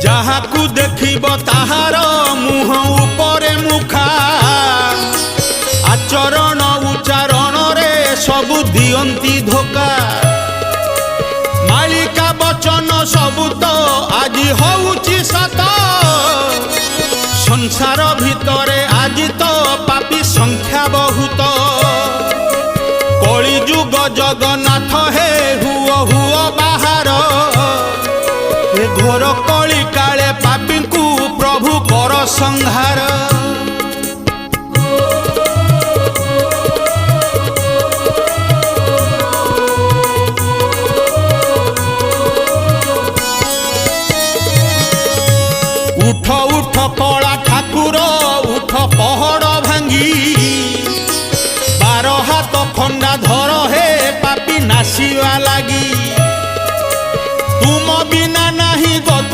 ଯାହାକୁ ଦେଖିବ ତାହାର ମୁହଁ ଉପରେ ମୁଖା ଆଚରଣ ଉଚ୍ଚାରଣରେ ସବୁ ଦିଅନ୍ତି ଧୋକା ମାଳିକା ବଚନ ସବୁ ତ ଆଜି ହଉଛି ସତ ସଂସାର ଭିତରେ ଆଜି ତ ପାପୀ ସଂଖ୍ୟା ବହୁତ କଳି ଯୁଗ ଜଗନ୍ନାଥ ହେ ହୁଅ ହୁଅ ବାହାର ଏ ଘୋର କଳି କାଳେ ପାପୀଙ୍କୁ ପ୍ରଭୁ କର ସଂହାର उठ उठ कला ठाकुर उठ पहड़ भांगी 12 हाथ खंडा धर हे पापी नासिवा लगी